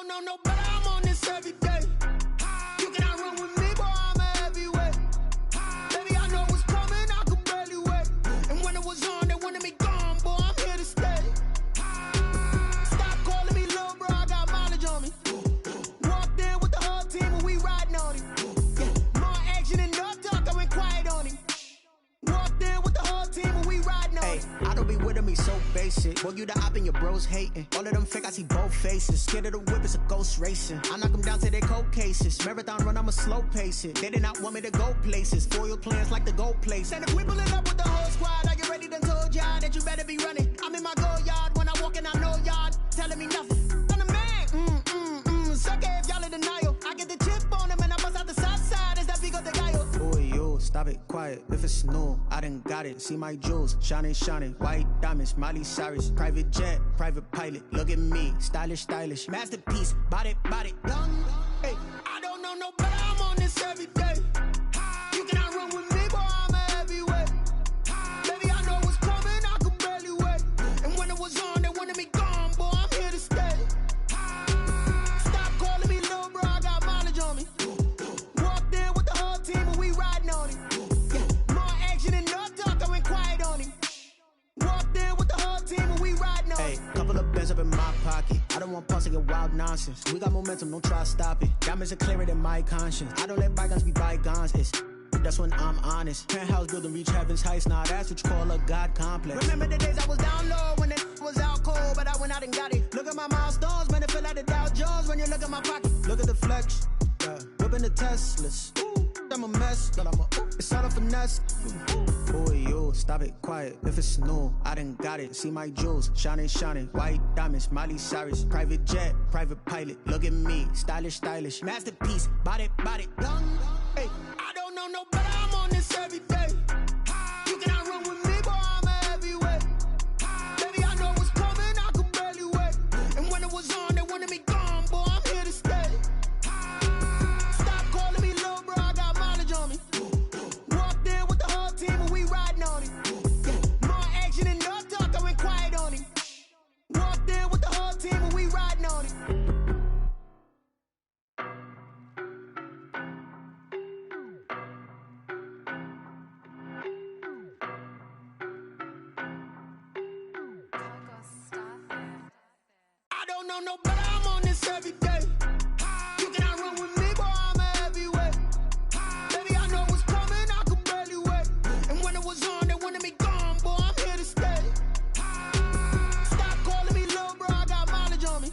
don't know, but I'm on this every day. You cannot run with me, boy, I'm a heavyweight. Baby, I know what's coming, I could barely wait. And when it was on, they wanted me gone, boy, I'm here to stay. Stop calling me little bro, I got mileage on me. Walked in with the whole team and we riding on him. Yeah, more action and no talk, I went quiet on him. Walked in with the whole team and we riding on him. I don't be with him, he's so basic. Boy, you the op and your bros hating. All of them fake, I see both faces. Scared of the whip, it's a ghost racing. I knock them down to their cold cases. Marathon run, I'ma slow pace it. They did not want me to go places. Foil plans like the go place. And if we pulling up with the whole squad, are you ready? Done told y'all that you better be running. I'm in my go yard when I walk in, I know y'all telling me nothing. I'm the man, suck it if y'all in denial. I get the chip on him and I bust out the south side. Is that Vigo de Gallo? Boy, yo, stop it, quiet. If it's new, I done got it. See my jewels, shining, shining. White diamonds, Miley Cyrus. Private jet, private pilot. Look at me, stylish, stylish. Masterpiece, body, young. Hey, I don't know, no, but I'm on this every day. You cannot run with me, boy, I'm a heavyweight. Baby, I know what's coming, I could barely wait. And when it was on, they wanted me gone, boy, I'm here to stay. Stop calling me little bro, I got mileage on me. Walked in with the whole team and we riding on him. Yeah, more action and no talk, I went quiet on him. Walked in with the whole team and we riding on him. Hey, couple of bands up in my pocket. I don't want pause to get wild nonsense. We got momentum, don't try to stop it. Diamonds are clearer than my conscience. I don't let bygones be bygones. That's when I'm honest. Penthouse building, reach heaven's heights. Nah, that's what you call a God complex. Remember the days I was down low when it was out cold, but I went out and got it. Look at my milestones, man, it feel like the Dow Jones when you look at my pocket. Look at the flex, whipping the Teslas. I'm a mess, but it's all a finesse. Boy, yo, stop it, quiet. If it's new, I done got it. See my jewels, shining, shining. White diamonds, Miley Cyrus. Private jet, private pilot. Look at me, stylish, stylish. Masterpiece, body, young. Hey, I don't know, no, but I'm on this every day. You cannot run with me, boy, I'm a heavyweight. Baby, I know what's coming, I could barely wait. And when it was on, they wanted me gone, boy, I'm here to stay. Stop calling me little bro, I got mileage on me. Walked in with the whole team and we riding on him. Yeah, more action and no talk, I went quiet on him. Walked in with the whole team and we riding on him. I don't know, no, but I'm on this every day. You cannot run with me, boy, I'm a heavyweight. Baby, I know what's coming, I could barely wait. And when it was on, they wanted me gone, boy, I'm here to stay. Stop calling me little bro, I got mileage on me.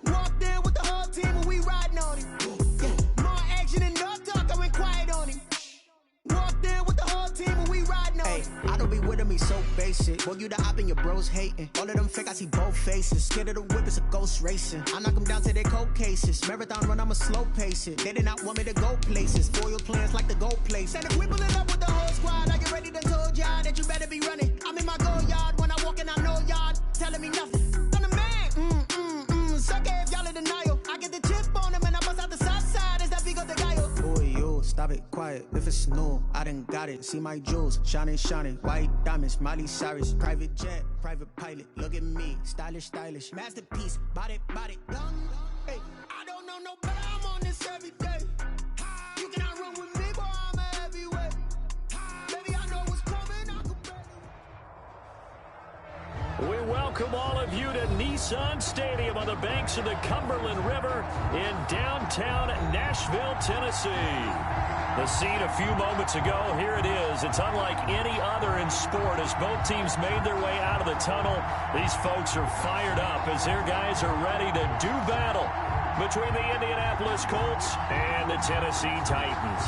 Walked in with the whole team and we riding on him. Yeah, more action and no talk, I went quiet on him. Walked in with the whole team and we riding on him. I don't be with him, he's so basic. Boy, you the op and your bros hating. All of them fake, I see both faces. Scared of the whip, it's a ghost racing. I knock them down to their cold cases. Marathon run, I'ma slow pace it. They did not want me to go places. Foil plans like the go place. And if we pulling up with the whole squad, are you ready? Done told y'all that you better be running. I'm in my go yard when I walk in, I know y'all telling me nothing. I'm the man, suck it if y'all in denial. I get the chip on him and I bust out the south side. Is that Vigo de Gallo? Boy, yo, stop it, quiet. If it's new, I done got it. See my jewels, shining, shining. White diamonds, Miley Cyrus. Private jet, private pilot. Look at me, stylish, stylish. Masterpiece, body, young. Hey, I don't know, no, but I'm on this every day. You cannot run with me, boy, I'm a heavyweight. Baby, I know what's coming, I could barely. We welcome all of you to Nissan Stadium on the banks of the Cumberland River in downtown Nashville, Tennessee. The scene a few moments ago, here it is. It's unlike any other in sport as both teams made their way out of the tunnel. These folks are fired up as their guys are ready to do battle between the Indianapolis Colts and the Tennessee Titans.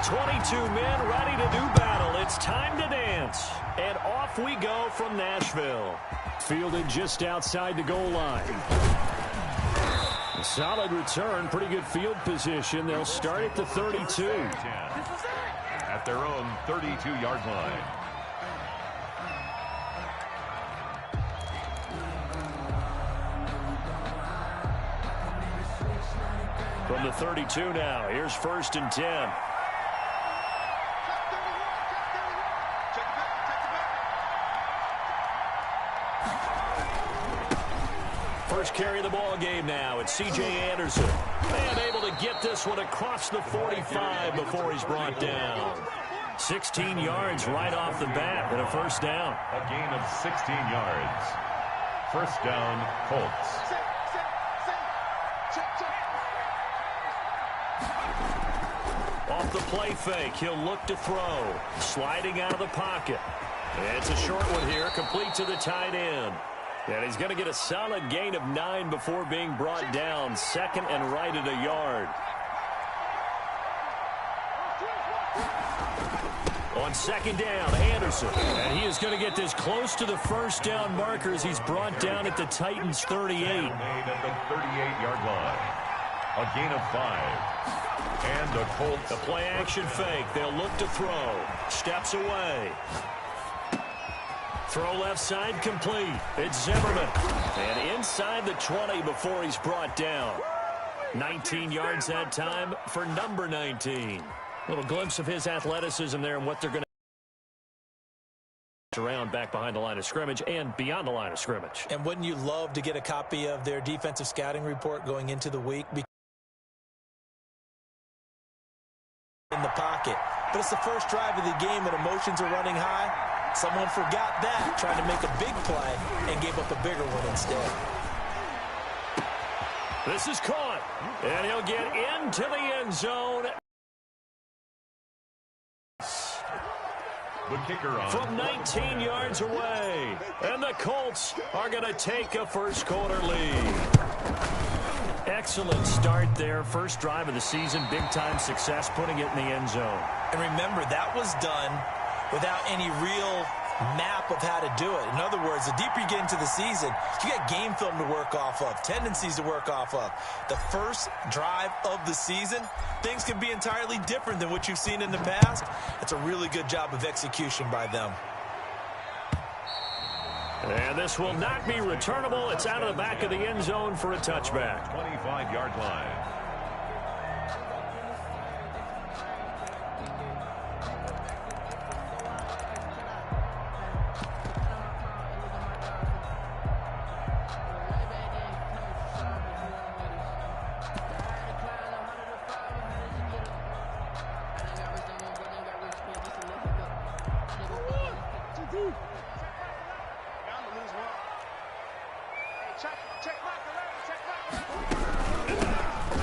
22 men ready to do battle. It's time to dance. And off we go from Nashville. Fielded just outside the goal line. A solid return, pretty good field position. They'll start at the 32. At their own 32-yard line. From the 32 now, here's 1st and 10. First carry of the ball game now. It's C.J. Anderson. And able to get this one across the 45 before he's brought down. 16 yards right off the bat and a first down. A gain of 16 yards. First down, Colts. Off the play fake, he'll look to throw. Sliding out of the pocket. It's a short one here, complete to the tight end. And he's going to get a solid gain of 9 before being brought down. Second and right at a yard. On second down, Anderson. And he is going to get this close to the first down marker as he's brought down at the Titans' 38. Made at the 38-yard line. A gain of 5. And the Colts. The play action fake. They'll look to throw. Steps away. Throw left side complete. It's Zimmerman. And inside the 20 before he's brought down. 19 yards that time for number 19. Little glimpse of his athleticism there and what they're going to around back behind the line of scrimmage and beyond the line of scrimmage. And wouldn't you love to get a copy of their defensive scouting report going into the week? In the pocket. But it's the first drive of the game and emotions are running high. Someone forgot that, trying to make a big play and gave up a bigger one instead. This is caught. And he'll get into the end zone. The kicker on from 19 yards away. And the Colts are going to take a first-quarter lead. Excellent start there. First drive of the season. Big-time success, putting it in the end zone. And remember, that was done without any real map of how to do it. In other words, the deeper you get into the season, you got game film to work off of, tendencies to work off of. The first drive of the season, things can be entirely different than what you've seen in the past. It's a really good job of execution by them. And this will not be returnable. It's out of the back of the end zone for a touchback. 25-yard line.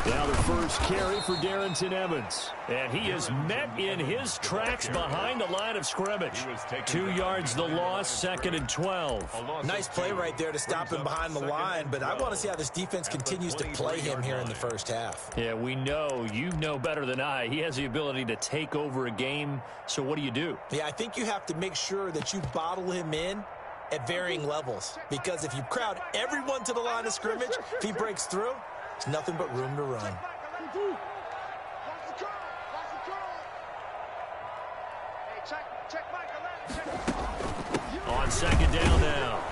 Now the first carry for Darrington Evans. And he is met in his tracks behind the line of scrimmage. 2 yards the loss, second and 12. Nice play right there to stop him behind the line, but I want to see how this defense continues to play him here in the first half. Yeah, we know, you know better than I, he has the ability to take over a game. So what do? Yeah, I think you have to make sure that you bottle him in at varying levels, because if you crowd everyone to the line of scrimmage, if he breaks through, there's nothing but room to run. On second down now,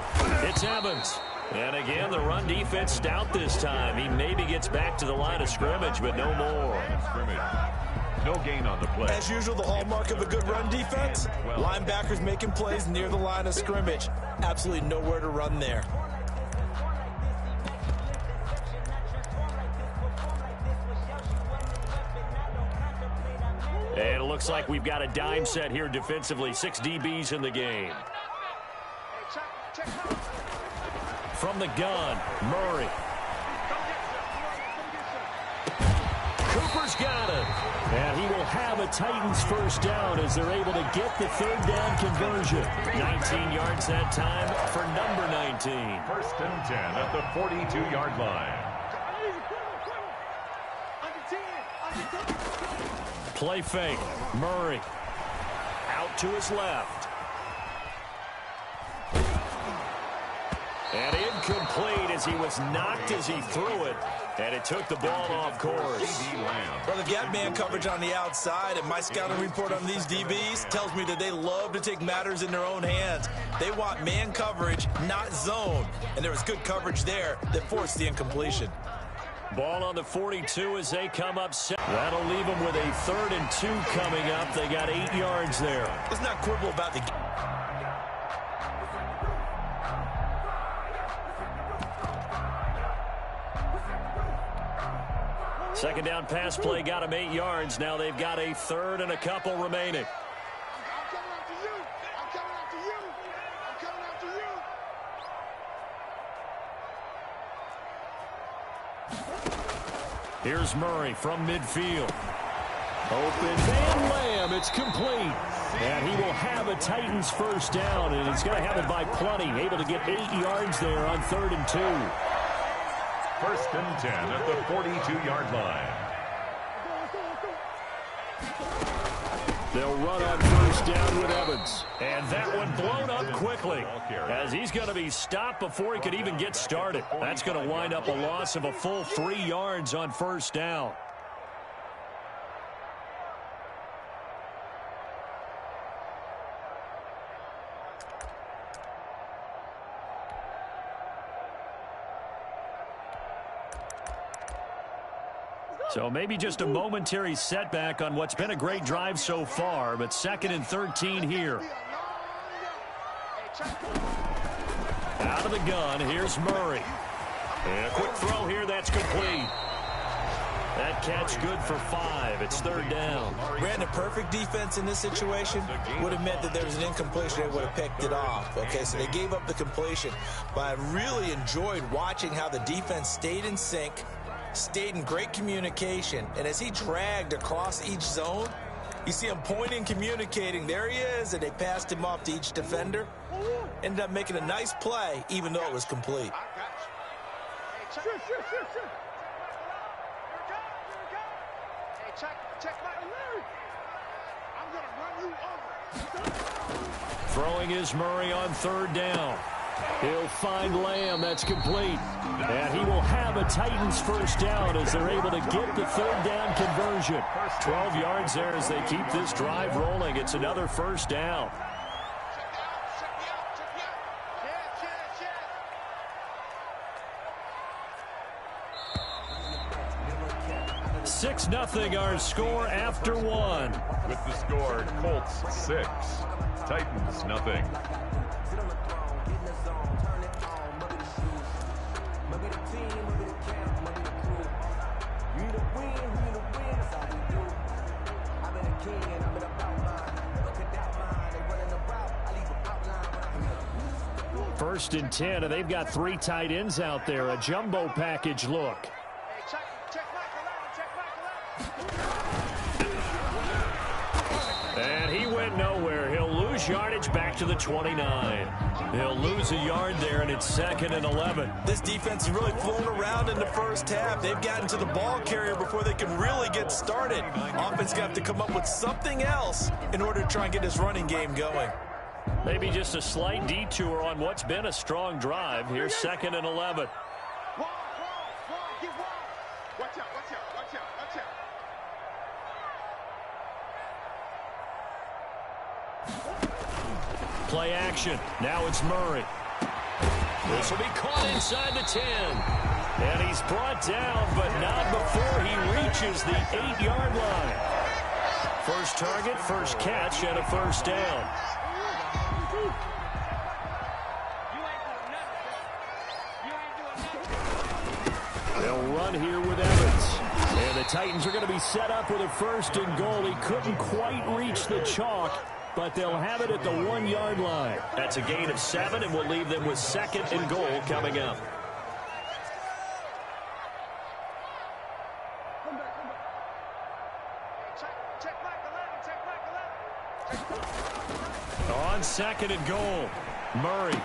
it's Evans. And again, the run defense stout this time. He maybe gets back to the line of scrimmage, but no more. No gain on the play. As usual, the hallmark of a good run defense, linebackers making plays near the line of scrimmage. Absolutely nowhere to run there. And it looks like we've got a dime set here defensively. 6 DBs in the game. From the gun, Murray. Cooper's got it. And he will have a Titans first down as they're able to get the third down conversion. 19 yards that time for number 19. First and 10 at the 42-yard line. Play fake. Murray. Out to his left. And incomplete as he was knocked as he threw it. And it took the ball off course. Well, they've got man coverage on the outside, and my scouting report on these DBs tells me that they love to take matters in their own hands. They want man coverage, not zone. And there was good coverage there that forced the incompletion. Ball on the 42 as they come up. That'll leave them with a 3rd and 2 coming up. They got 8 yards there. Let's not quibble about the game. Second down pass play got him 8 yards. Now they've got a third and a couple remaining. Here's Murray from midfield. Open Van Lamb. It's complete. And he will have a Titans first down, and he's going to have it by plenty. Able to get 8 yards there on 3rd and 2. First and 10 at the 42-yard line. They'll run on first down with Evans. And that one blown up quickly, as he's going to be stopped before he could even get started. That's going to wind up a loss of a full 3 yards on first down. So maybe just a momentary setback on what's been a great drive so far, but 2nd and 13 here. Out of the gun, here's Murray. And a quick throw here, that's complete. That catch good for 5. It's 3rd down. Brandon, perfect defense in this situation would have meant that there was an incompletion. They would have picked it off. Okay, so they gave up the completion. But I really enjoyed watching how the defense stayed in sync, stayed in great communication, and as he dragged across each zone, you see him pointing, communicating. There he is, and they passed him off to each defender. Ended up making a nice play, even though it was complete. Throwing is Murray on 3rd down. He'll find Lamb. That's complete. And he will have a Titans first down as they're able to get the 3rd down conversion. 12 yards there as they keep this drive rolling. It's another first down. 6-0 our score after 1. With the score, Colts 6, Titans nothing. First and 10, and they've got 3 tight ends out there. A jumbo package look. And he went nowhere. He'll lose yardage back to the 29. He'll lose a yard there, and it's 2nd and 11. This defense has really flown around in the first half. They've gotten to the ball carrier before they can really get started. Offense got to come up with something else in order to try and get this running game going. Maybe just a slight detour on what's been a strong drive. Here's 2nd and 11. Play action. Now it's Murray. This will be caught inside the 10. And he's brought down, but not before he reaches the 8-yard line. First target, first catch, and a first down. They'll run here with Evans. And the Titans are going to be set up with a 1st and goal. He couldn't quite reach the chalk, but they'll have it at the 1-yard line. That's a gain of 7, and we'll leave them with 2nd and goal coming up. On 2nd and goal, Murray.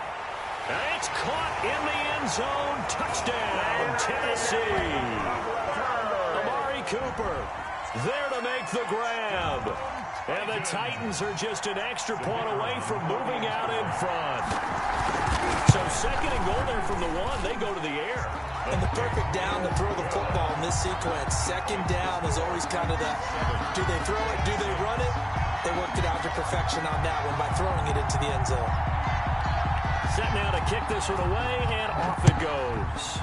And it's caught in the end zone. Touchdown, Tennessee. Amari Cooper there to make the grab. And the Titans are just an extra point away from moving out in front. So 2nd and goal there from the 1. They go to the air. And the perfect down to throw the football in this sequence. 2nd down is always kind of the, do they throw it, do they run it? They worked it out to perfection on that one by throwing it into the end zone. Set now to kick this one away, and off it goes.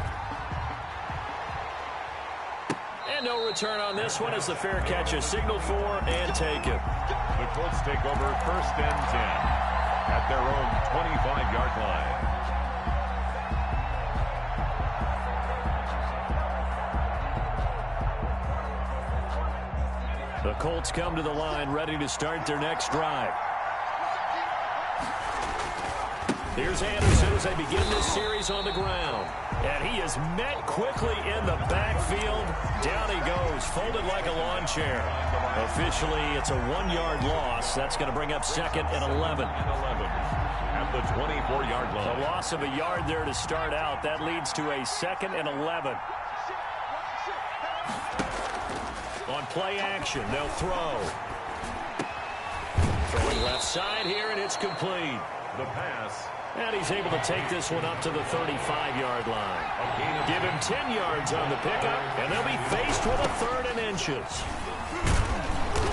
And no return on this one as the fair catch is signaled for and taken. The Colts take over 1st and 10 at their own 25-yard line. The Colts come to the line ready to start their next drive. Here's Anderson as they begin this series on the ground. And he is met quickly in the backfield. Down he goes, folded like a lawn chair. Officially, it's a 1-yard loss. That's going to bring up 2nd and 11. At the 24-yard line. A loss of a yard there to start out. That leads to a 2nd and 11. On play action, they'll throw. Throwing left side here, and it's complete. The pass. And he's able to take this one up to the 35-yard line. Give him 10 yards on the pickup, and they'll be faced with a 3rd and inches.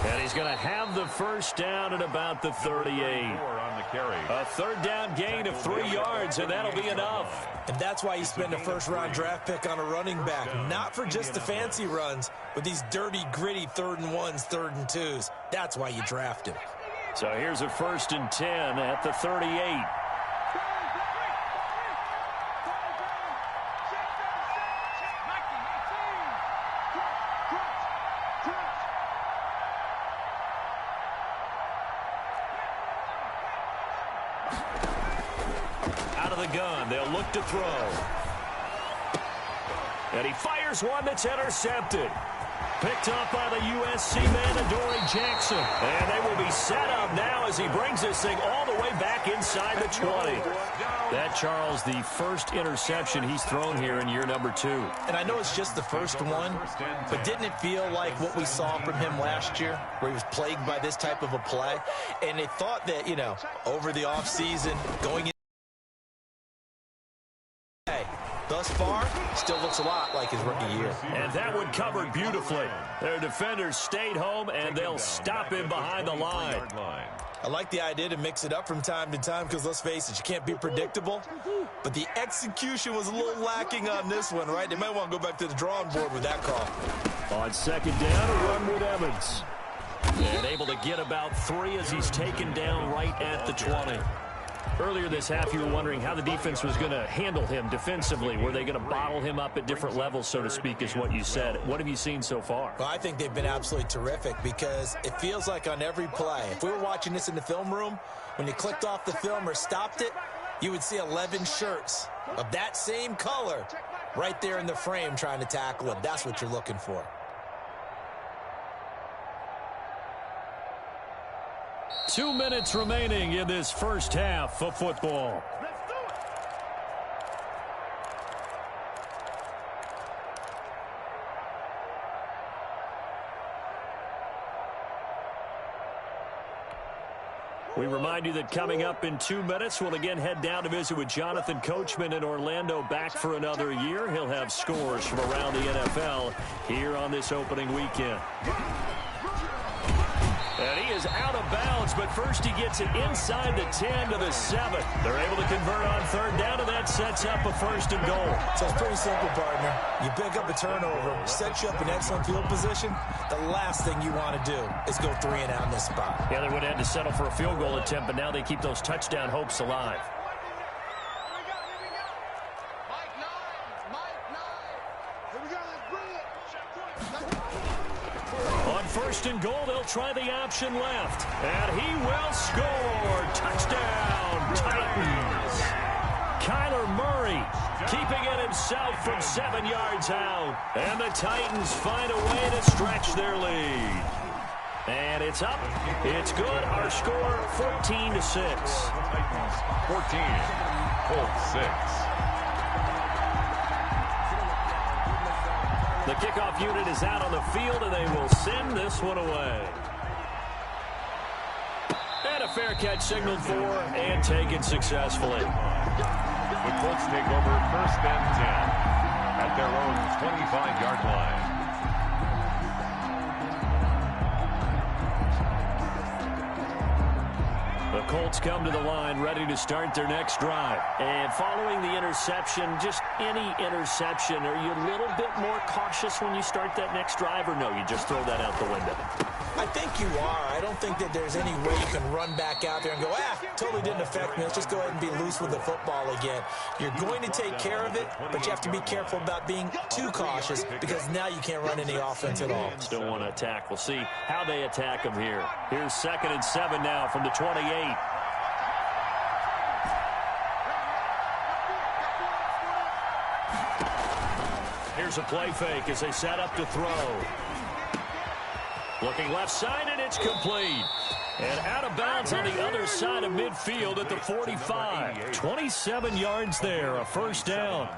And he's going to have the first down at about the 38. A 3rd down gain of 3 yards, and that'll be enough. And that's why you spend a first-round draft pick on a running back. Not for just the fancy runs, but these dirty, gritty 3rd and 1s, 3rd and 2s. That's why you draft him. So here's a 1st and 10 at the 38. Out of the gun, they'll look to throw. And he fires one that's intercepted. Picked up by the USC man, Adoree Jackson. And they will be set up now as he brings this thing all the way back inside the 20. That, Charles, the first interception he's thrown here in year number 2. And I know it's just the first one, but didn't it feel like what we saw from him last year, where he was plagued by this type of a play? And they thought that, you know, over the offseason, going in, thus far, still looks a lot like his rookie year. And that one covered beautifully. Their defenders stayed home, and they'll stop him behind the line. I like the idea to mix it up from time to time because, let's face it, you can't be predictable. But the execution was a little lacking on this one, right? They might want to go back to the drawing board with that call. On 2nd down, a run with Evans. And able to get about 3 as he's taken down right at the 20. Earlier this half, you were wondering how the defense was going to handle him defensively. Were they going to bottle him up at different levels, so to speak, is what you said. What have you seen so far? Well, I think they've been absolutely terrific because it feels like on every play, if we were watching this in the film room, when you clicked off the film or stopped it, you would see 11 shirts of that same color right there in the frame trying to tackle him. That's what you're looking for. Two minutes remaining in this first half of football. We remind you that coming up in 2 minutes, we'll again head down to visit with Jonathan Coachman in Orlando, back for another year. He'll have scores from around the NFL here on this opening weekend. And he is out of bounds, but first he gets it inside the 10 to the 7. They're able to convert on 3rd down, and that sets up a 1st and goal. So it's pretty simple, partner. You pick up a turnover, set you up in excellent field position. The last thing you want to do is go 3 and out in this spot. Yeah, they would have had to settle for a field goal attempt, but now they keep those touchdown hopes alive. On 1st and goal, they'll try the option left. And he will score. Touchdown, Titans. Kyler Murray keeping it himself from 7 yards out. And the Titans find a way to stretch their lead. And it's up. It's good. Our score, 14-6. 14, Colts 6. The kickoff unit is out on the field, and they will send this one away. And a fair catch signaled for and taken successfully. The Colts take over 1st and 10 at their own 25-yard line. The Colts come to the line ready to start their next drive. And following the interception, just any interception, are you a little bit more cautious when you start that next drive, or no, you just throw that out the window? I think you are. I don't think that there's any way you can run back out there and go, totally didn't affect me. Let's just go ahead and be loose with the football again. You're going to take care of it, but you have to be careful about being too cautious because now you can't run any offense at all. Still want to attack. We'll see how they attack them here. Here's 2nd and 7 now from the 28. Here's a play fake as they set up to throw. Looking left side, and it's complete. And out of bounds on the other side of midfield at the 45. 27 yards there, a first down.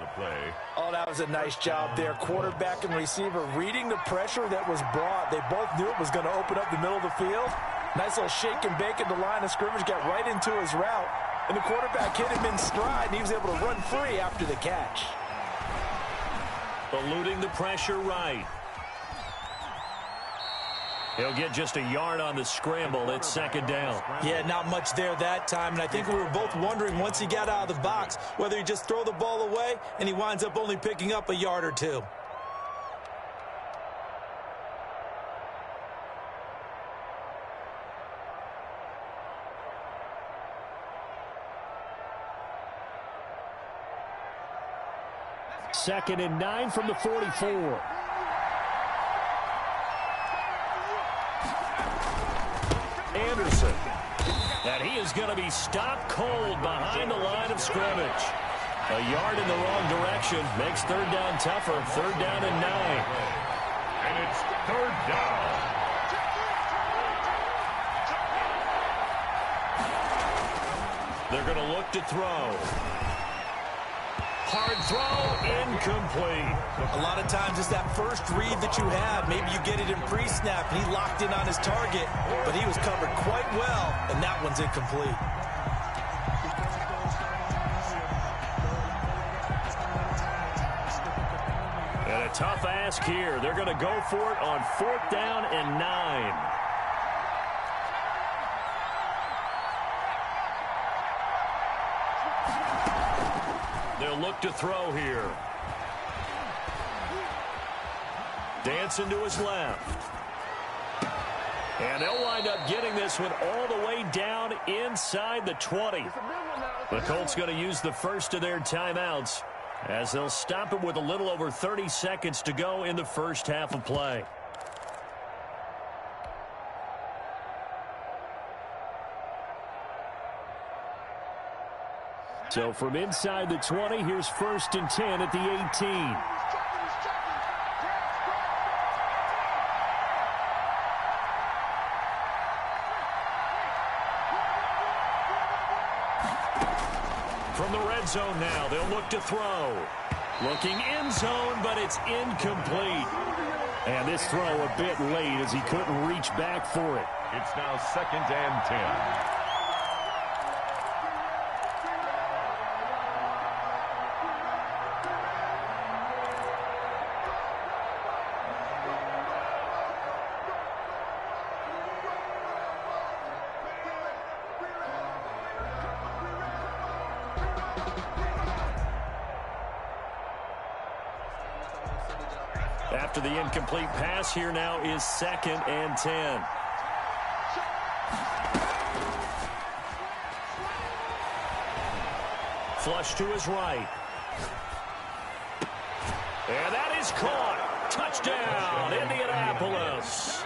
Oh, that was a nice job there. Quarterback and receiver reading the pressure that was brought. They both knew it was going to open up the middle of the field. Nice little shake and bake at the line of scrimmage, got right into his route. And the quarterback hit him in stride, and he was able to run free after the catch. Eluding the pressure right. He'll get just a yard on the scramble. It's 2nd down. Yeah, not much there that time. And I think we were both wondering once he got out of the box whether he just throw the ball away, and he winds up only picking up a yard or two. Second and 9 from the 44. Anderson. And he is going to be stopped cold behind the line of scrimmage. A yard in the wrong direction makes 3rd down tougher. 3rd down and 9. And it's 3rd down. They're going to look to throw. Hard throw, incomplete. A lot of times it's that first read that you have. Maybe you get it in pre-snap, and he locked in on his target, but he was covered quite well, and that one's incomplete. And a tough ask here. They're going to go for it on 4th down and 9. They'll look to throw here. Dancing to his left. And they'll wind up getting this one all the way down inside the 20. The Colts going to use the first of their timeouts as they'll stop it with a little over 30 seconds to go in the first half of play. So from inside the 20, here's 1st and 10 at the 18. From the red zone now, they'll look to throw. Looking end zone, but it's incomplete. And this throw a bit late as he couldn't reach back for it. It's now 2nd and 10. After the incomplete pass, here now is 2nd and 10. Flush to his right. And that is caught. Touchdown, Indianapolis.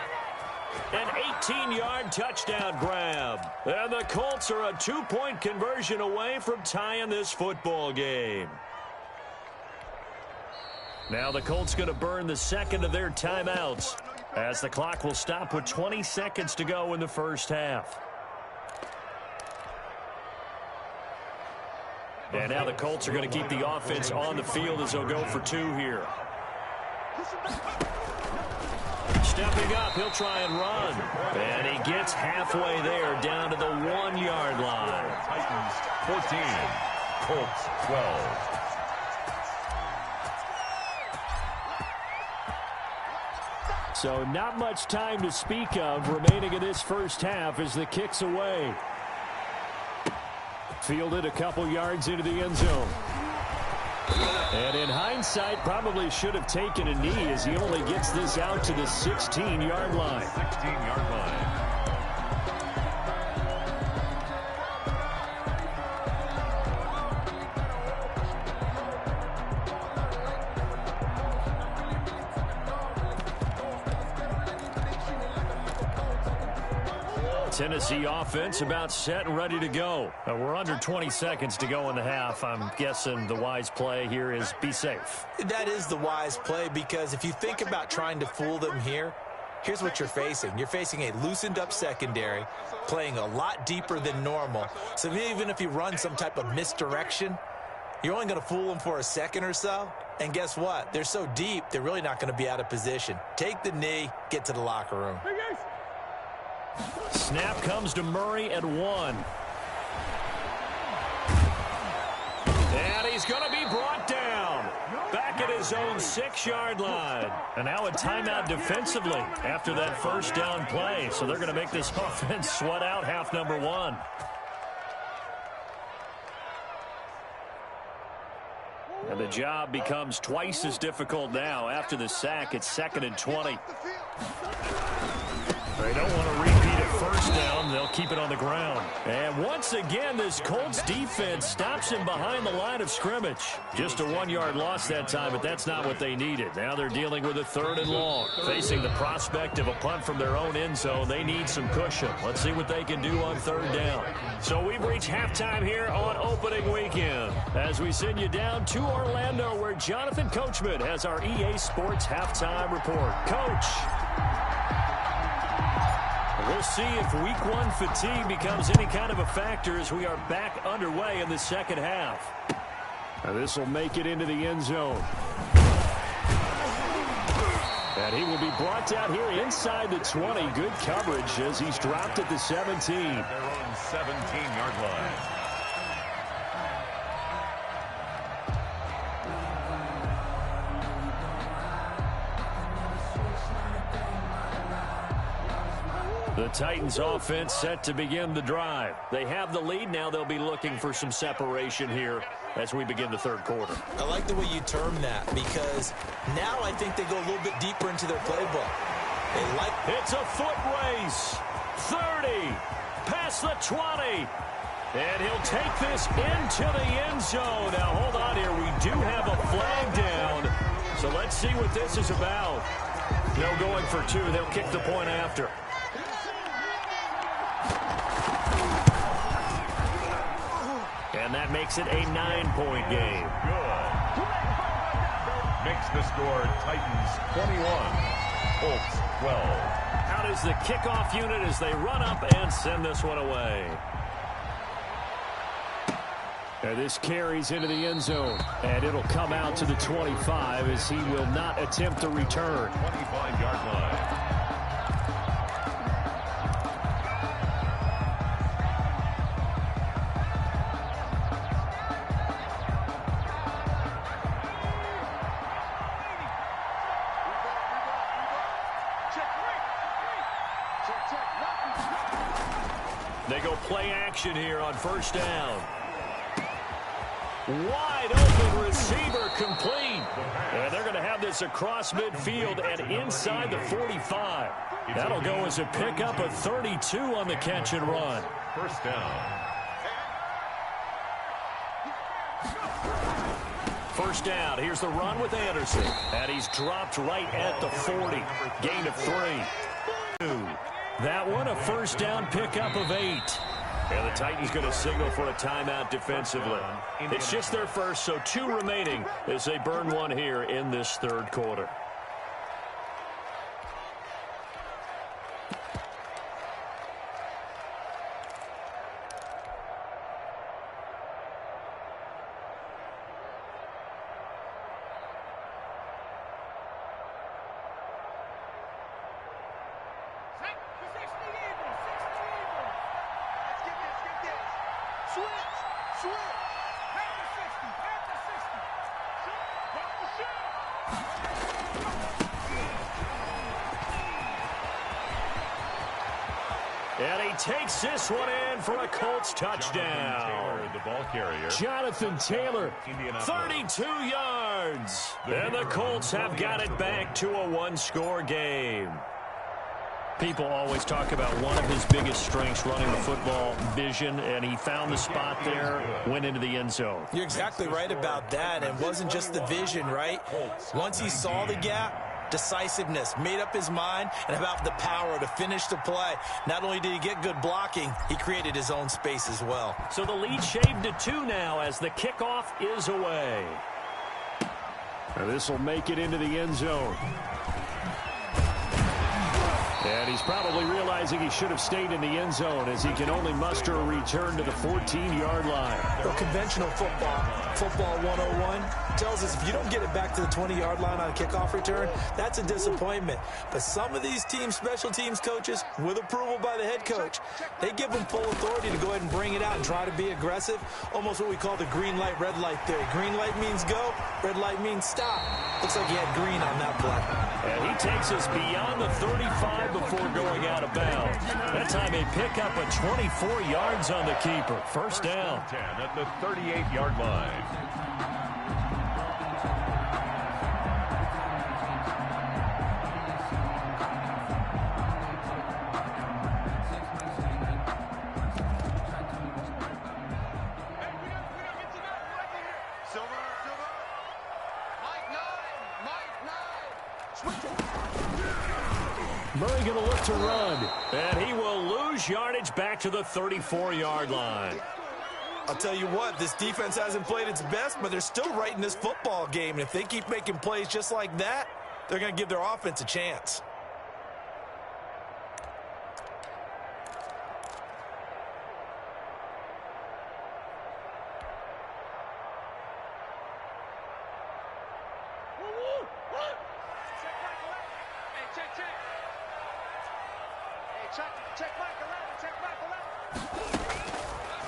An 18-yard touchdown grab. And the Colts are a 2-point conversion away from tying this football game. Now the Colts going to burn the 2nd of their timeouts as the clock will stop with 20 seconds to go in the first half. And now the Colts are going to keep the offense on the field as they'll go for 2 here. Stepping up, he'll try and run. And he gets halfway there down to the 1-yard line. Titans 14, Colts 12. So not much time to speak of remaining in this first half as the kick's away. Fielded a couple yards into the end zone. And in hindsight, hindsight, probably should have taken a knee as he only gets this out to the 16-yard line. 16-yard line. Tennessee offense about set and ready to go. We're under 20 seconds to go in the half. I'm guessing the wise play here is be safe. That is the wise play, because if you think about trying to fool them here, here's what you're facing. You're facing a loosened up secondary, playing a lot deeper than normal. So even if you run some type of misdirection, you're only going to fool them for a second or so. And guess what? They're so deep, they're really not going to be out of position. Take the knee, get to the locker room. Snap comes to Murray at 1. And he's going to be brought down. Back at his own 6-yard line. And now a timeout defensively after that first down play. So they're going to make this offense sweat out half number 1. And the job becomes twice as difficult now. After the sack, it's 2nd and 20. They don't want to repeat it first down. They'll keep it on the ground. And once again, this Colts defense stops him behind the line of scrimmage. Just a 1-yard loss that time, but that's not what they needed. Now they're dealing with a 3rd and long. Facing the prospect of a punt from their own end zone, they need some cushion. Let's see what they can do on 3rd down. So we've reached halftime here on opening weekend as we send you down to Orlando, where Jonathan Coachman has our EA Sports halftime report. Coach. We'll see if week 1 fatigue becomes any kind of a factor as we are back underway in the second half. Now this will make it into the end zone. And he will be brought down here inside the 20. Good coverage as he's dropped at the 17. Their own 17-yard line. The Titans offense set to begin the drive. They have the lead. Now they'll be looking for some separation here as we begin the 3rd quarter. I like the way you term that, because now I think they go a little bit deeper into their playbook. It's a foot race. 30. Past the 20. And he'll take this into the end zone. Now hold on here. We do have a flag down. So let's see what this is about. No going for 2. They'll kick the point after. And that makes it a 9-point game. Good. Makes the score Titans 21, Colts 12. Out is the kickoff unit as they run up and send this one away. And this carries into the end zone. And it'll come out to the 25 as he will not attempt to return. 25-yard line. They go play action here on 1st down. Wide open receiver complete. And they're going to have this across midfield and inside the 45. That'll go as a pickup of 32 on the catch and run. 1st down. 1st down. Here's the run with Anderson. And he's dropped right at the 40. Gain of 3. That one, a 1st down pickup of 8. And the Titans going to signal for a timeout defensively. It's just their first, so 2 remaining as they burn one here in this 3rd quarter. And he takes this one in for a Colts touchdown. The ball carrier. Jonathan Taylor, 32 yards. yards. And the Colts have got it back to a one-score game. People always talk about one of his biggest strengths running the football, vision, and he found the spot there, went into the end zone. You're exactly right about that. It wasn't just the vision, right? Once he saw the gap, decisiveness, made up his mind, and about the power to finish the play. Not only did he get good blocking, he created his own space as well. So the lead shaved to 2 now as the kickoff is away. Now this will make it into the end zone. And he's probably realizing he should have stayed in the end zone as he can only muster a return to the 14-yard line. Well, conventional football 101, tells us if you don't get it back to the 20-yard line on a kickoff return, that's a disappointment. But some of these special teams coaches, with approval by the head coach, they give them full authority to go ahead and bring it out and try to be aggressive. Almost what we call the green light, red light theory. Green light means go, red light means stop. Looks like he had green on that play. And he takes us beyond the 35 before going out of bounds. That time a pickup of 24 yards on the keeper. First down. 10 at the 38-yard line. Murray going to look to run, and he will lose yardage back to the 34-yard line. I'll tell you what, this defense hasn't played its best, but they're still right in this football game. And if they keep making plays just like that, they're going to give their offense a chance.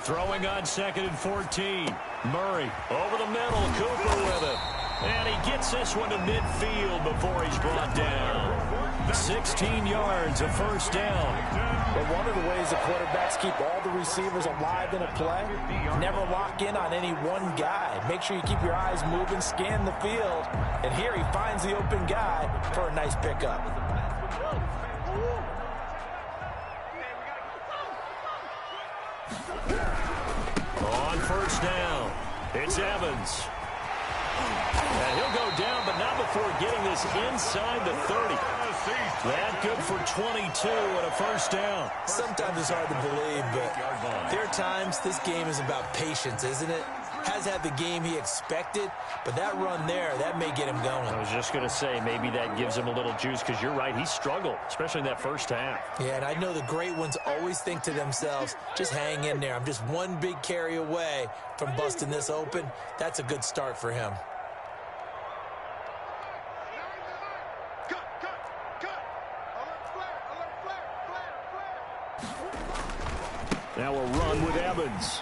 Throwing on 2nd and 14. Murray over the middle. Cooper with it. And he gets this one to midfield before he's brought down. 16 yards, a first down. But one of the ways the quarterbacks keep all the receivers alive in a play, never lock in on any one guy. Make sure you keep your eyes moving, scan the field. And here he finds the open guy for a nice pickup. On first down, it's Evans. And he'll go down, but not before getting this inside the 30. That good for 22 and a first down. Sometimes it's hard to believe, but there are times this game is about patience, isn't it? Has had the game he expected, but that run there, that may get him going. I was just going to say, maybe that gives him a little juice, because you're right, he struggled, especially in that first half. Yeah, and I know the great ones always think to themselves, just hang in there. I'm just one big carry away from busting this open. That's a good start for him. Now a run with Evans.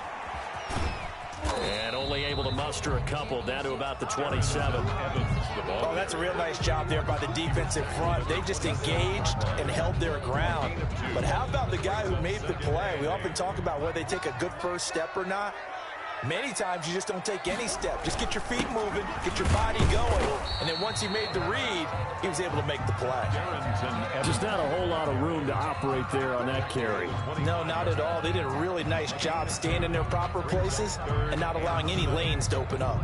And only able to muster a couple, down to about the 27. Oh, that's a real nice job there by the defensive front. They just engaged and held their ground. But how about the guy who made the play? We often talk about whether they take a good first step or not. Many times you just don't take any step. Just get your feet moving, get your body going, and then once he made the read, he was able to make the play. Just not a whole lot of room to operate there on that carry. No, not at all. They did a really nice job staying in their proper places and not allowing any lanes to open up.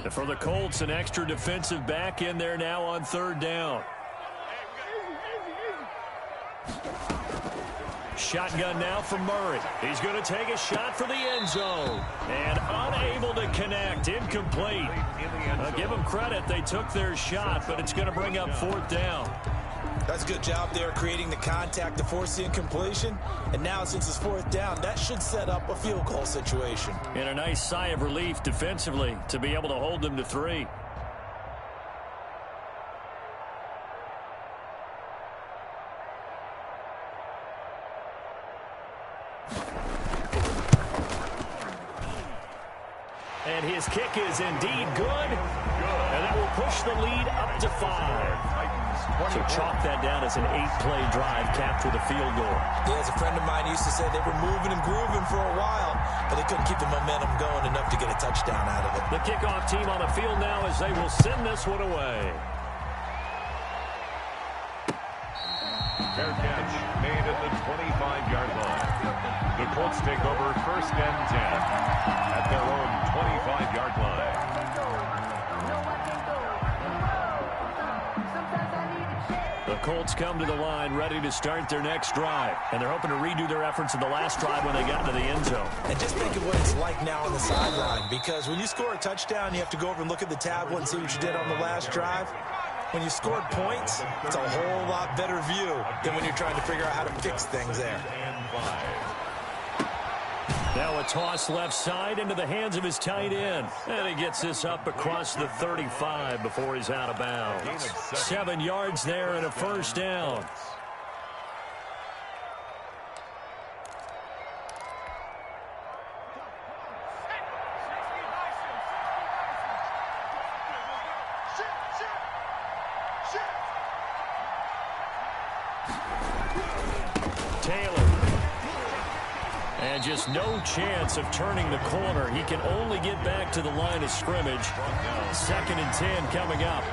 And for the Colts, an extra defensive back in there now on third down. Shotgun now from Murray. He's going to take a shot for the end zone. And unable to connect. Incomplete. I'll give them credit. They took their shot, but it's going to bring up fourth down. That's a good job there creating the contact to force the incompletion. And now since it's fourth down, that should set up a field goal situation. And a nice sigh of relief defensively to be able to hold them to 3. And his kick is indeed good. And that will push the lead up to 5. So chalk that down as an 8-play drive capped with a field goal. Yeah, as a friend of mine used to say, they were moving and grooving for a while, but they couldn't keep the momentum going enough to get a touchdown out of it. The kickoff team on the field now as they will send this one away. Fair catch made at the 25-yard line. The Colts take over 1st and 10 at their own 25-yard line. The Colts come to the line ready to start their next drive, and they're hoping to redo their efforts in the last drive when they got into the end zone. And just think of what it's like now on the sideline, because when you score a touchdown, you have to go over and look at the tablet and see what you did on the last drive. When you scored points, it's a whole lot better view than when you're trying to figure out how to fix things there. Now a toss left side into the hands of his tight end. And he gets this up across the 35 before he's out of bounds. 7 yards there and a first down. And just no chance of turning the corner. He can only get back to the line of scrimmage. 2nd and 10 coming up.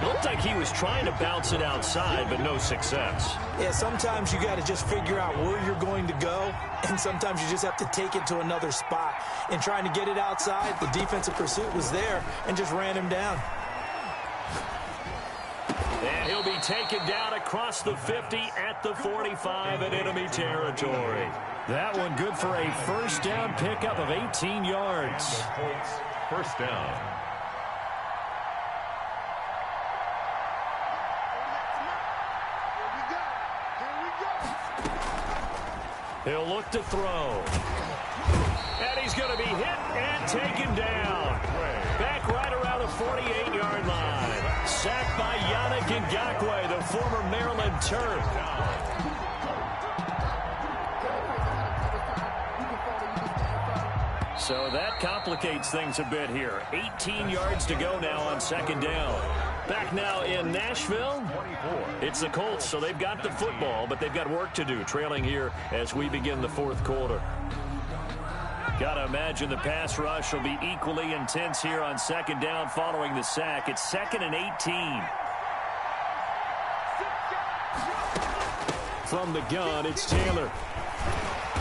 It looked like he was trying to bounce it outside, but no success. Yeah, sometimes you got to just figure out where you're going to go, and sometimes you just have to take it to another spot. In trying to get it outside, the defensive pursuit was there and just ran him down. And he'll be taken down across the 50 at the 45 in enemy territory. That one good for a first down pickup of 18 yards. First down. He'll look to throw. And he's going to be hit and taken down. Back right around the 48-yard line. Sacked by Yannick Ngakoue, the former Maryland Terp. So that complicates things a bit here. 18 yards to go now on 2nd down. Back now in Nashville, it's the Colts, so they've got the football, but they've got work to do, trailing here as we begin the 4th quarter. Got to imagine the pass rush will be equally intense here on 2nd down following the sack. It's 2nd and 18. From the gun, it's Taylor.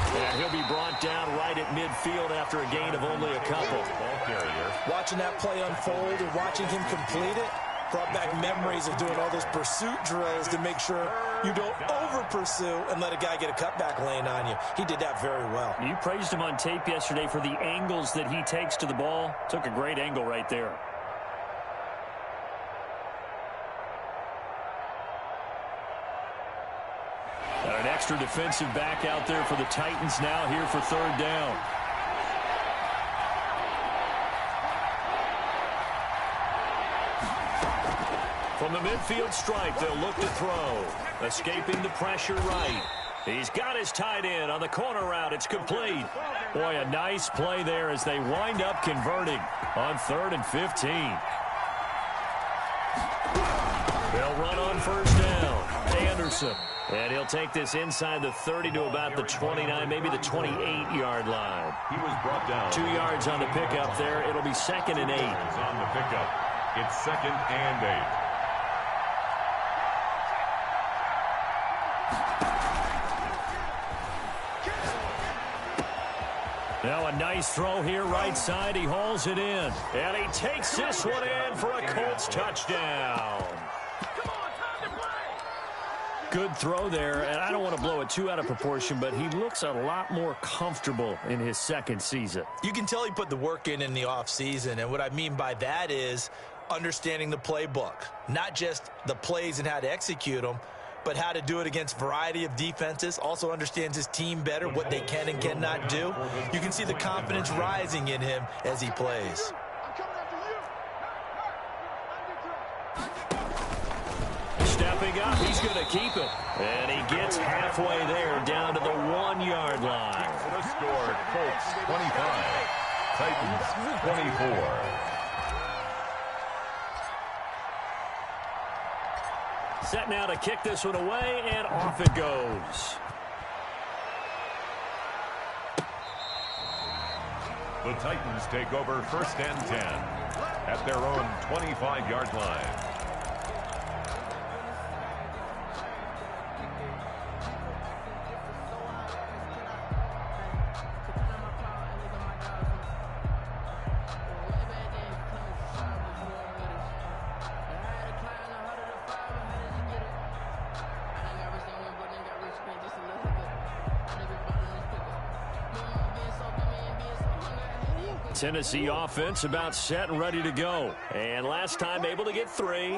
And he'll be brought down right at midfield after a gain of only a couple. Ball carrier. Watching that play unfold and watching him complete it brought back memories of doing all those pursuit drills to make sure you don't over-pursue and let a guy get a cutback lane on you. He did that very well. You praised him on tape yesterday for the angles that he takes to the ball. Took a great angle right there. And an extra defensive back out there for the Titans now here for 3rd down. From the midfield stripe, they'll look to throw. Escaping the pressure right. He's got his tight end on the corner route. It's complete. Boy, a nice play there as they wind up converting on 3rd and 15. They'll run on 1st down. Anderson. And he'll take this inside the 30 to about the 29, maybe the 28-yard line. He was brought down. 2 yards on the pickup there. It'll be 2nd and 8. On the pickup. It's 2nd and 8. Now a nice throw here right side. He hauls it in. And he takes this one in for a Colts touchdown. Good throw there, and I don't want to blow it too out of proportion, but he looks a lot more comfortable in his 2nd season. You can tell he put the work in the offseason, and what I mean by that is understanding the playbook. Not just the plays and how to execute them, but how to do it against a variety of defenses. Also understands his team better, what they can and cannot do. You can see the confidence rising in him as he plays. Stepping up, he's going to keep it. And he gets halfway there, down to the 1-yard line. The score, Colts 25, Titans 24. Set now to kick this one away, and off it goes. The Titans take over 1st and 10 at their own 25-yard line. Tennessee offense about set and ready to go. And last time able to get 3.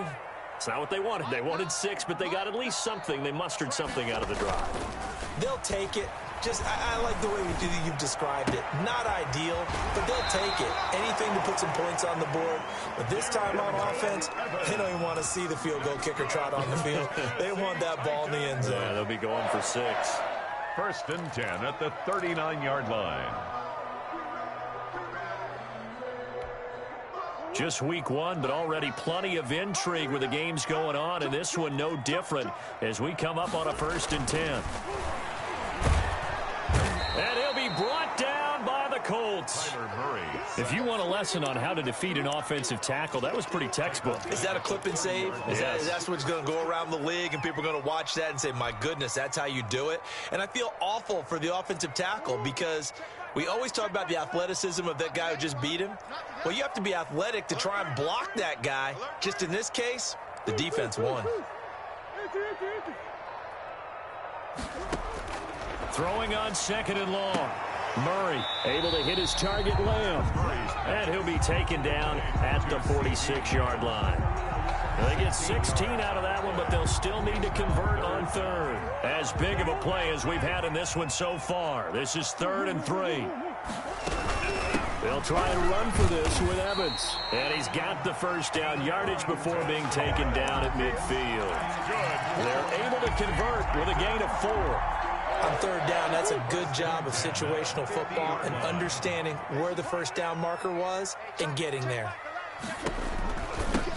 It's not what they wanted. They wanted 6, but they got at least something. They mustered something out of the drive. They'll take it. I like the way you've described it. Not ideal, but they'll take it. Anything to put some points on the board. But this time on offense, they don't even want to see the field goal kicker trot on the field. They want that ball in the end zone. Yeah, they'll be going for 6. 1st and 10 at the 39-yard line. Just week 1, but already plenty of intrigue with the games going on, and this one no different as we come up on a 1st and 10. And he'll be brought down by the Colts. If you want a lesson on how to defeat an offensive tackle, that was pretty textbook. Is that a clip and save? That's what's going to go around the league, and people are going to watch that and say, my goodness, that's how you do it? And I feel awful for the offensive tackle because we always talk about the athleticism of that guy who just beat him. Well, you have to be athletic to try and block that guy. Just in this case, the defense won. Throwing on 2nd and long. Murray able to hit his target, Lamb. And he'll be taken down at the 46-yard line. They get 16 out of that one, but they'll still need to convert on 3rd. As big of a play as we've had in this one so far. This is 3rd and 3. They'll try and run for this with Evans. And he's got the 1st down yardage before being taken down at midfield. They're able to convert with a gain of 4. On 3rd down, that's a good job of situational football and understanding where the 1st down marker was and getting there.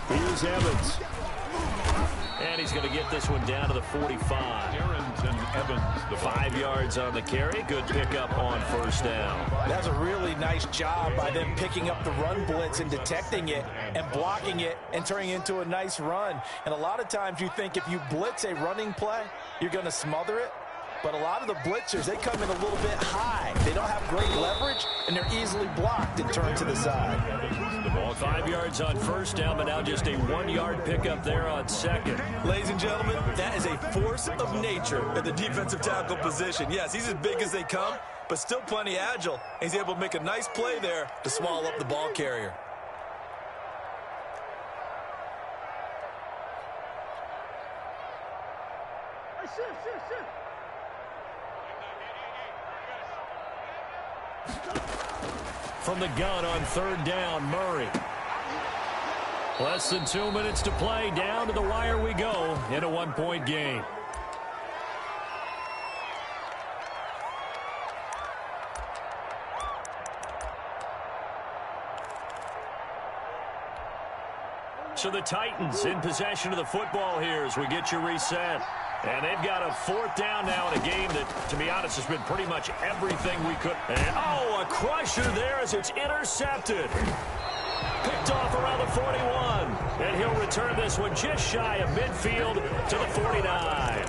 Here's Evans. And he's going to get this one down to the 45. Evans, the 5 yards on the carry. Good pickup on 1st down. That's a really nice job by them picking up the run blitz and detecting it and blocking it and turning it into a nice run. And a lot of times you think if you blitz a running play, you're going to smother it. But a lot of the blitzers, they come in a little bit high. They don't have great leverage, and they're easily blocked and turned to the side. The ball 5 yards on 1st down, but now just a 1-yard pickup there on 2nd. Ladies and gentlemen, that is a force of nature at the defensive tackle position. Yes, he's as big as they come, but still plenty agile. He's able to make a nice play there to swallow up the ball carrier. From the gun on 3rd down, Murray. Less than 2 minutes to play. Down to the wire we go in a 1-point game. So the Titans in possession of the football here as we get you reset. And they've got a 4th down now in a game that, to be honest, has been pretty much everything we could. And, a crusher there as it's intercepted. Picked off around the 41. And he'll return this one just shy of midfield to the 49.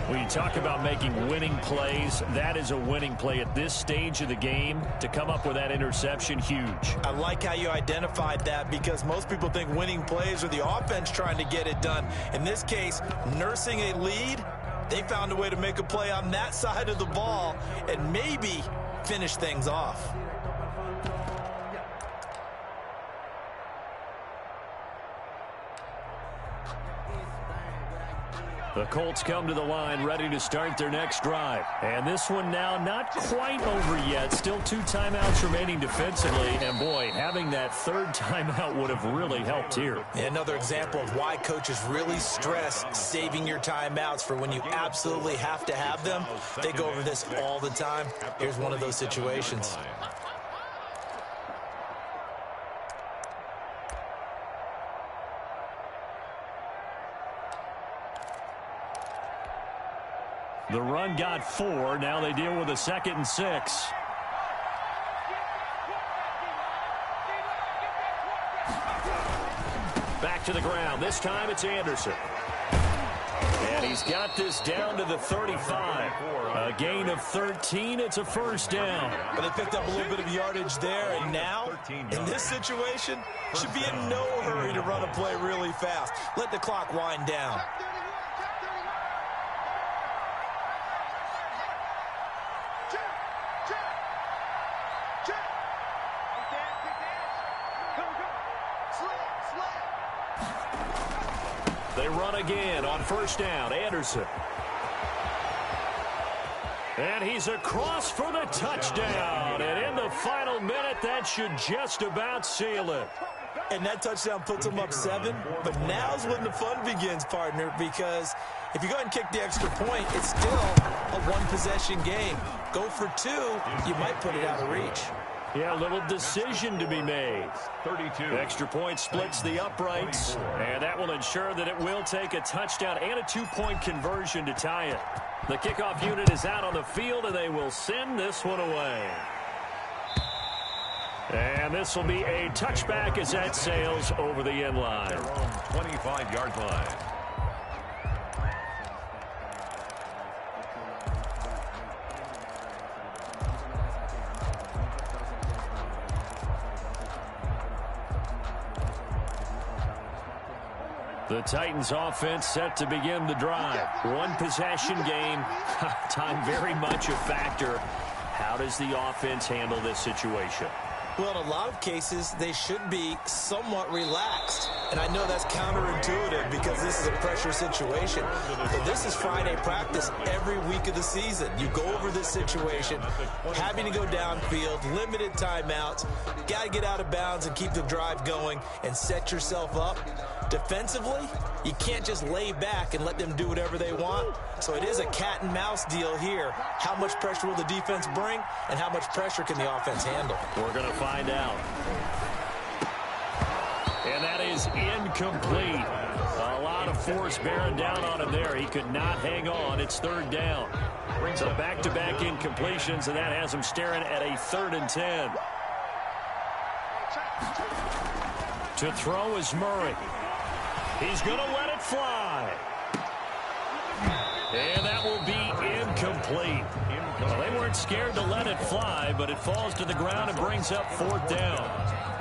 When you talk about making winning plays, that is a winning play at this stage of the game. To come up with that interception, huge. I like how you identified that because most people think winning plays are the offense trying to get it done. In this case, nursing a lead, they found a way to make a play on that side of the ball and maybe finish things off. The Colts come to the line ready to start their next drive. And this one now not quite over yet. Still 2 timeouts remaining defensively. And, boy, having that 3rd timeout would have really helped here. Another example of why coaches really stress saving your timeouts for when you absolutely have to have them. They go over this all the time. Here's one of those situations. The run got 4. Now they deal with a 2nd and 6. Back to the ground. This time it's Anderson. And he's got this down to the 35. A gain of 13. It's a first down. But they picked up a little bit of yardage there, and now, in this situation, should be in no hurry to run a play really fast. Let the clock wind down. They run again on first down. Anderson. And he's across for the touchdown. And in the final minute, that should just about seal it. And that touchdown puts them up 7. But now's when the fun begins, partner, because if you go ahead and kick the extra point, it's still a one-possession game. Go for 2, you might put it out of reach. Yeah, a little decision to be made. 32. Extra point splits the uprights, and that will ensure that it will take a touchdown and a 2-point conversion to tie it. The kickoff unit is out on the field, and they will send this one away. And this will be a touchback as that sails over the end line. Their own 25-yard line. The Titans offense set to begin the drive. One possession game. Time very much a factor. How does the offense handle this situation? Well, in a lot of cases, they should be somewhat relaxed. And I know that's counterintuitive because this is a pressure situation. But this is Friday practice every week of the season. You go over this situation, having to go downfield, limited timeouts, got to get out of bounds and keep the drive going and set yourself up. Defensively, you can't just lay back and let them do whatever they want. So it is a cat and mouse deal here. How much pressure will the defense bring, and how much pressure can the offense handle? We're going to find out. And that is incomplete. A lot of force bearing down on him there. He could not hang on. It's 3rd down. So back-to-back incompletions, and that has him staring at a 3rd and 10. To throw is Murray. He's going to let it fly. And that will be incomplete. Well, they weren't scared to let it fly, but it falls to the ground and brings up 4th down.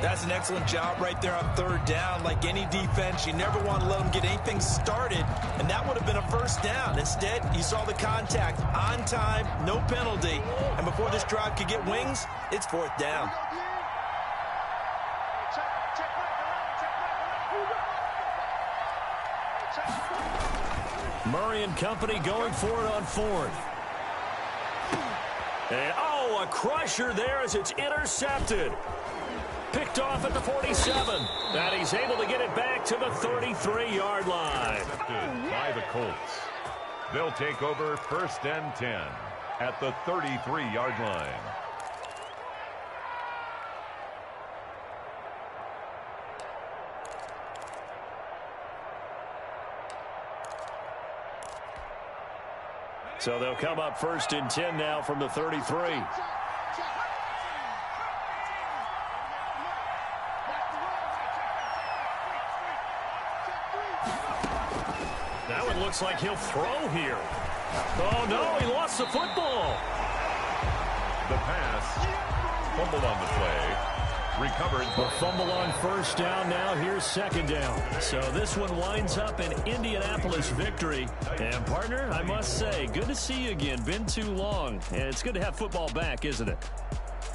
That's an excellent job right there on 3rd down. Like any defense, you never want to let them get anything started, and that would have been a first down. Instead, you saw the contact on time, no penalty, and before this drive could get wings, it's 4th down. Murray and company going for it on 4th. And, oh, a crusher there as it's intercepted. Picked off at the 47. And he's able to get it back to the 33-yard line. By the Colts. They'll take over 1st and 10 at the 33-yard line. So they'll come up 1st and 10 now from the 33. That one looks like he'll throw here. Oh, no, he lost the football. The pass, fumbled on the play. Recovered. The fumble on 1st down. Now here's 2nd down. So this one winds up an Indianapolis victory. And, partner, I must say, good to see you again. Been too long. And it's good to have football back, isn't it?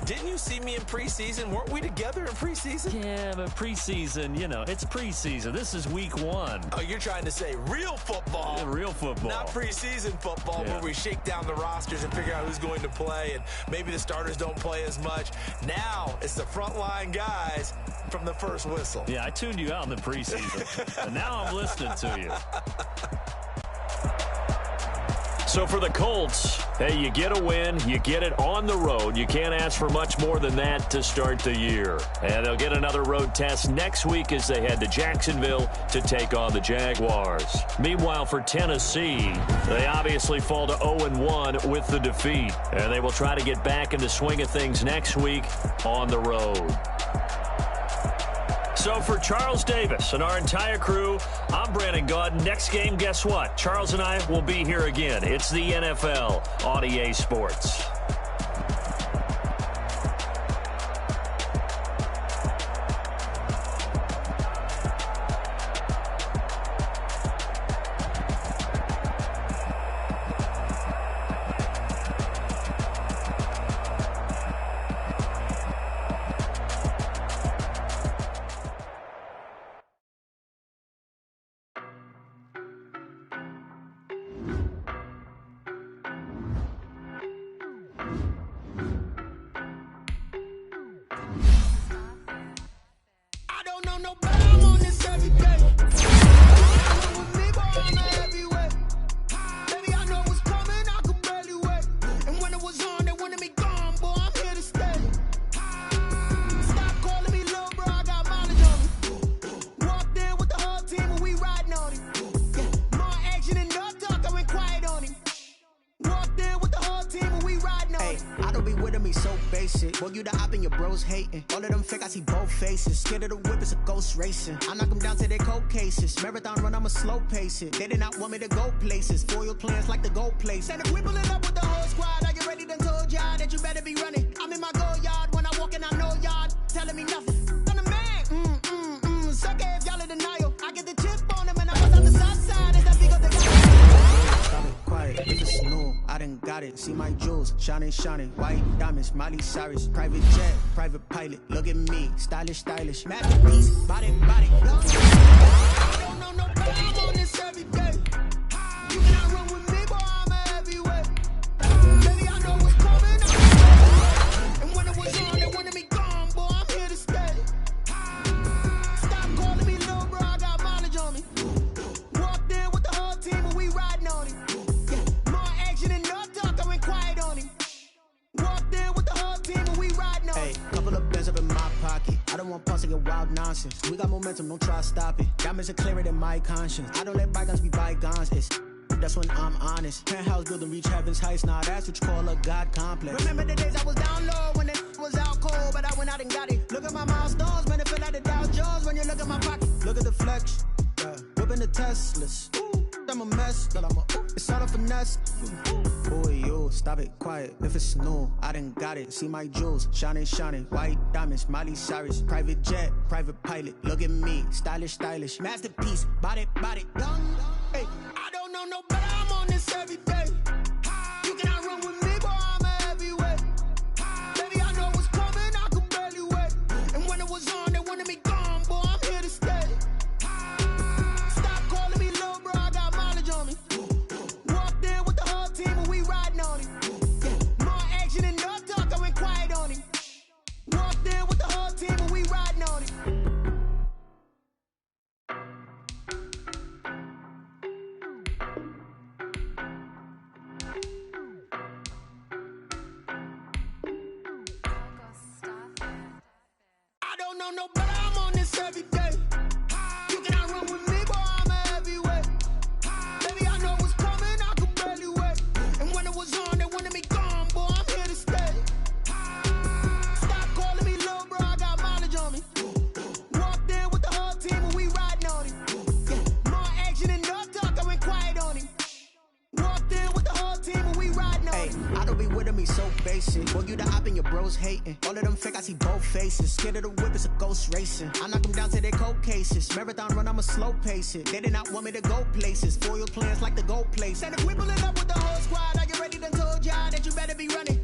Didn't you see me in preseason? Weren't we together in preseason? Yeah, but preseason, you know, it's preseason. This is week 1. Oh, you're trying to say real football. Yeah, real football. Not preseason football where we shake down the rosters and figure out who's going to play, and maybe the starters don't play as much. Now it's the frontline guys from the first whistle. Yeah, I tuned you out in the preseason, and now I'm listening to you. So for the Colts, hey, you get a win, you get it on the road. You can't ask for much more than that to start the year. And they'll get another road test next week as they head to Jacksonville to take on the Jaguars. Meanwhile, for Tennessee, they obviously fall to 0-1 with the defeat. And they will try to get back in the swing of things next week on the road. So for Charles Davis and our entire crew, I'm Brandon Gaudin. Next game, guess what? Charles and I will be here again. It's the NFL on EA Sports. Well, you the op and your bros hating. All of them fake, I see both faces. Scared of the whip, it's a ghost racing. I knock them down to their cold cases. Marathon run, I'ma slow pace it. They did not want me to go places. Foil plans like the gold place. And if we pulling up with the whole squad, I get ready done told y'all that you better be running. I'm in my go yard. When I walk in, I know y'all telling me nothing. I'm the man. Sucker if y'all in denial. I get the chip on them and I was on the south side. Is that big of the guy? Stop it, quiet. If it's new, I done got it. See my jewels, shining, white diamonds, Miley Cyrus, private jet, private pilot. Look at me, stylish, masterpiece, body. I don't know nobody, I'm on this every day. You cannot run with me, boy, I'm a heavyweight. Baby, I know what's coming, and when it was on, they wanted me gone, boy, I'm here to stay. Stop calling me little bro, I got mileage on me. Walked in with the whole team and we riding on it. More action and no talk, I went quiet on him. Walked in with the whole team and we riding on it. Couple of bands up in my pocket. I don't want pulse to get wild nonsense. We got momentum, don't try to stop it. Diamonds are clearer than my conscience. I don't let bygones be bygones. That's when I'm honest. Penthouse building, reach heaven's heights. Nah, that's what you call a God complex. Remember the days I was down low when it was out cold, but I went out and got it. Look at my milestones, man, it feel like the Dow Jones when you look at my pocket. Look at the flex, whipping the Teslas. I'm a mess, but it's all a finesse. Boy, yo, stop it, quiet. If it's new, I done got it. See my jewels, shining, white diamonds, Miley Cyrus, private jet, private pilot. Look at me, stylish, masterpiece, body, young. Hey, I don't know nobody, I'm on this every day. You cannot run with me, boy, I'm a heavyweight. Baby, I know what's coming, I could barely wait. And when it was on, they wanted me gone, boy, I'm here to stay. Stop calling me little bro, I got mileage on me. Walked in with the whole team and we riding on it. More action and no talk, I went quiet on him. Walked in with the whole team and we riding on it. I don't know nobody, I'm on this every day. You cannot run with me, boy, I'm a heavyweight. Baby, I know what's coming, I could barely wait. And when it was on, they wanted me gone, boy, I'm here to stay. Stop calling me little bro, I got mileage on me. Walked in with the whole team and we riding on it. More action and no talk, I went quiet on him. Walked in with the whole team and we riding on it. I don't be with me so basic. Well, you the op and your bros hating. All of them fake, I see both faces. Scared of the whip, it's a ghost racing. I knock them down to their cold cases. Marathon run, I'ma slow pace it. They did not want me to go places. Foil plans like the gold place. And if we pulling up with the whole squad, I get ready done told y'all that you better be running.